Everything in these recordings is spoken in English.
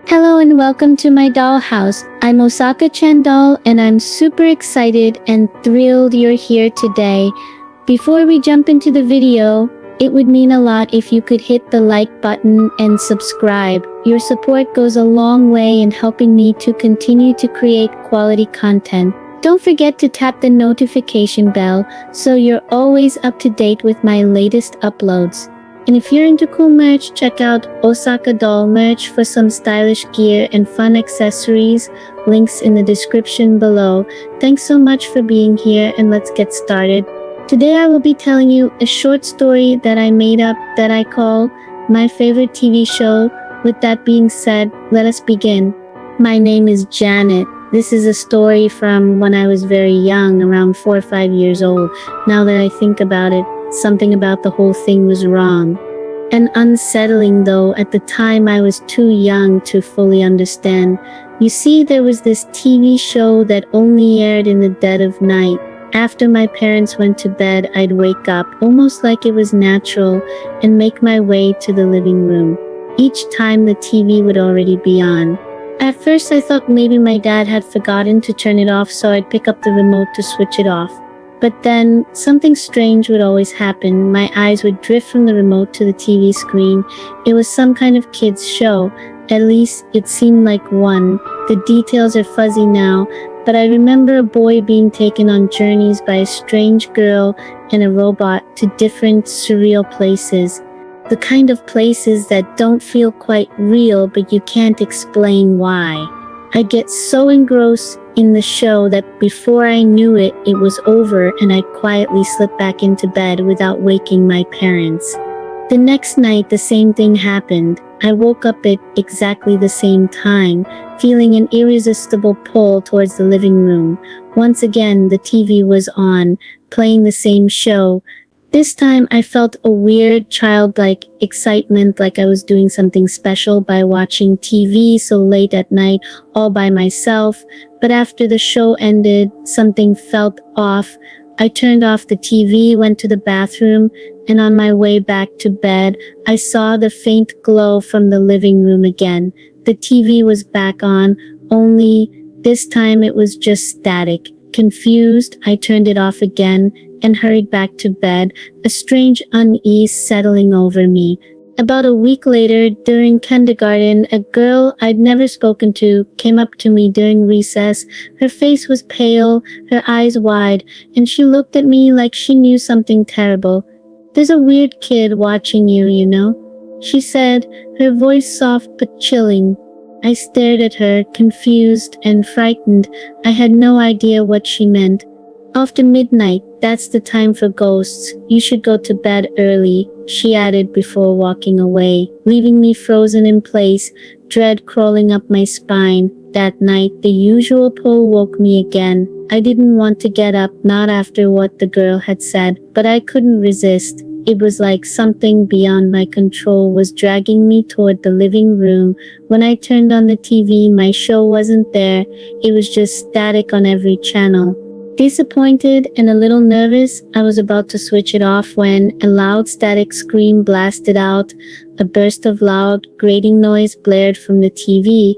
Hello and welcome to my dollhouse. I'm Osakachan.doll and I'm super excited and thrilled you're here today. Before we jump into the video, it would mean a lot if you could hit the like button and subscribe. Your support goes a long way in helping me to continue to create quality content. Don't forget to tap the notification bell so you're always up to date with my latest uploads. And if you're into cool merch, check out Osaka Doll merch for some stylish gear and fun accessories. Links in the description below. Thanks so much for being here and let's get started. Today I will be telling you a short story that I made up that I call my favorite TV show. With that being said, let us begin. My name is Janet. This is a story from when I was very young, around 4 or 5 years old. Now that I think about it, something about the whole thing was wrong. And unsettling though, at the time I was too young to fully understand. You see, there was this TV show that only aired in the dead of night. After my parents went to bed, I'd wake up, almost like it was natural, and make my way to the living room. Each time the TV would already be on. At first I thought maybe my dad had forgotten to turn it off, so I'd pick up the remote to switch it off. But then, something strange would always happen. My eyes would drift from the remote to the TV screen. It was some kind of kids' show. At least, it seemed like one. The details are fuzzy now, but I remember a boy being taken on journeys by a strange girl and a robot to different surreal places. The kind of places that don't feel quite real, but you can't explain why. I get so engrossed in the show that before I knew it, it was over and I'd quietly slip back into bed without waking my parents. The next night, the same thing happened. I woke up at exactly the same time, feeling an irresistible pull towards the living room. Once again, the TV was on, playing the same show. This time, I felt a weird, childlike excitement, like I was doing something special by watching TV so late at night, all by myself. But after the show ended, something felt off. I turned off the TV, went to the bathroom, and on my way back to bed, I saw the faint glow from the living room again. The TV was back on, only this time it was just static. Confused, I turned it off again and hurried back to bed, a strange unease settling over me. About a week later, during kindergarten, a girl I'd never spoken to came up to me during recess. Her face was pale, her eyes wide, and she looked at me like she knew something terrible. "There's a weird kid watching you, you know," she said, her voice soft but chilling. I stared at her, confused and frightened. I had no idea what she meant. "After midnight, that's the time for ghosts. You should go to bed early," she added before walking away, leaving me frozen in place, dread crawling up my spine. That night, the usual pull woke me again. I didn't want to get up, not after what the girl had said, but I couldn't resist. It was like something beyond my control was dragging me toward the living room. When I turned on the TV, my show wasn't there. It was just static on every channel. Disappointed and a little nervous, I was about to switch it off when a loud static scream blasted out. A burst of loud, grating noise blared from the TV.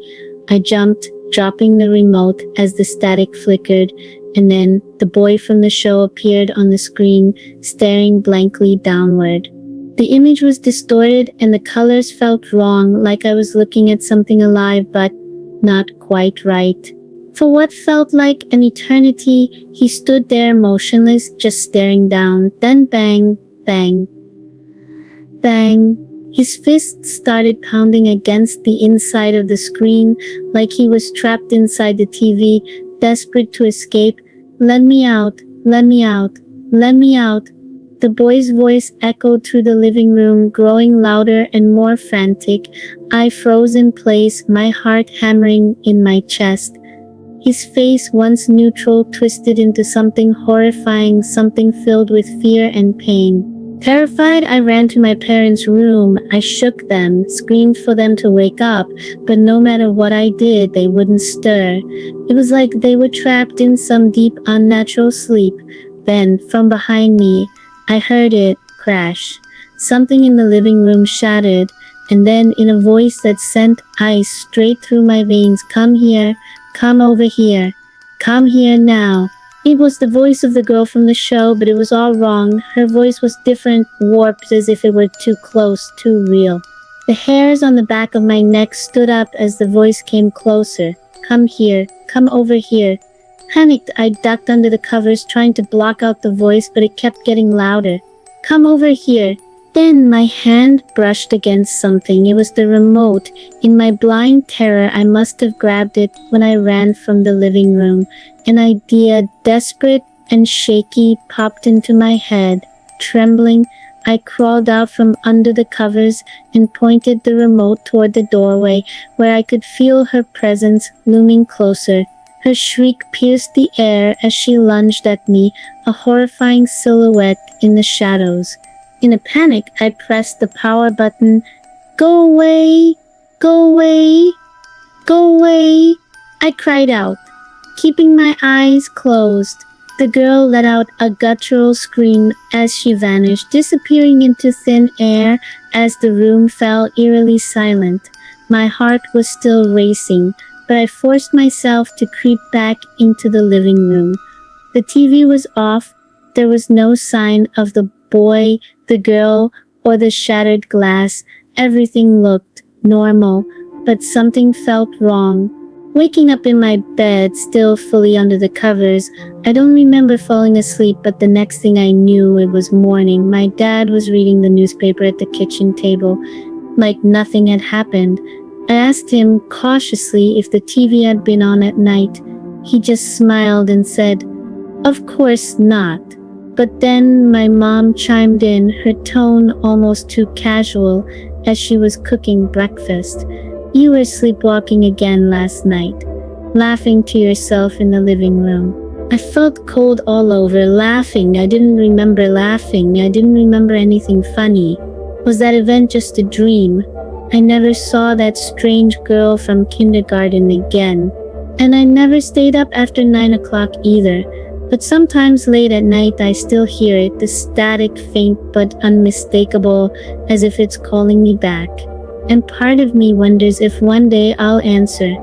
I jumped, dropping the remote as the static flickered, and then the boy from the show appeared on the screen, staring blankly downward. The image was distorted and the colors felt wrong, like I was looking at something alive but not quite right. For what felt like an eternity, he stood there motionless, just staring down. Then bang, bang, bang. His fists started pounding against the inside of the screen, like he was trapped inside the TV, desperate to escape. "Let me out, let me out, let me out." The boy's voice echoed through the living room, growing louder and more frantic. I froze in place, my heart hammering in my chest. His face, once neutral, twisted into something horrifying, something filled with fear and pain. Terrified, I ran to my parents' room. I shook them, screamed for them to wake up, but no matter what I did, they wouldn't stir. It was like they were trapped in some deep, unnatural sleep. Then, from behind me, I heard it crash. Something in the living room shattered. and then in a voice that sent ice straight through my veins, "Come here, come over here, come here now." It was the voice of the girl from the show, but it was all wrong. Her voice was different, warped, as if it were too close, too real. The hairs on the back of my neck stood up as the voice came closer. "Come here, come over here." Panicked, I ducked under the covers, trying to block out the voice, but it kept getting louder. "Come over here." Then my hand brushed against something. It was the remote. In my blind terror, I must have grabbed it when I ran from the living room. An idea, desperate and shaky, popped into my head. Trembling, I crawled out from under the covers and pointed the remote toward the doorway, where I could feel her presence looming closer. Her shriek pierced the air as she lunged at me, a horrifying silhouette in the shadows. In a panic, I pressed the power button. "Go away! Go away! Go away!" I cried out, keeping my eyes closed. The girl let out a guttural scream as she vanished, disappearing into thin air as the room fell eerily silent. My heart was still racing, but I forced myself to creep back into the living room. The TV was off. There was no sign of the boy, the girl, or the shattered glass. Everything looked normal, but something felt wrong. Waking up in my bed, still fully under the covers, I don't remember falling asleep, but the next thing I knew, it was morning. My dad was reading the newspaper at the kitchen table, like nothing had happened. I asked him cautiously if the TV had been on at night. He just smiled and said, "Of course not." But then my mom chimed in, her tone almost too casual, as she was cooking breakfast. "You were sleepwalking again last night, laughing to yourself in the living room." I felt cold all over, laughing. I didn't remember laughing. I didn't remember anything funny. Was that event just a dream? I never saw that strange girl from kindergarten again. And I never stayed up after 9 o'clock either. But sometimes late at night I still hear it, the static, faint but unmistakable, as if it's calling me back. And part of me wonders if one day I'll answer.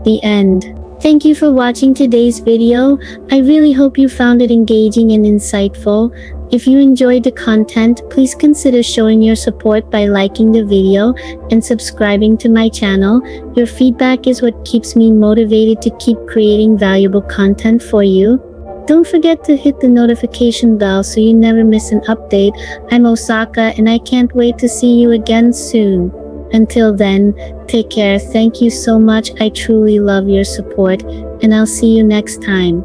The end. Thank you for watching today's video. I really hope you found it engaging and insightful. If you enjoyed the content, please consider showing your support by liking the video and subscribing to my channel. Your feedback is what keeps me motivated to keep creating valuable content for you. Don't forget to hit the notification bell so you never miss an update. I'm Osaka, and I can't wait to see you again soon. Until then, take care. Thank you so much. I truly love your support, and I'll see you next time.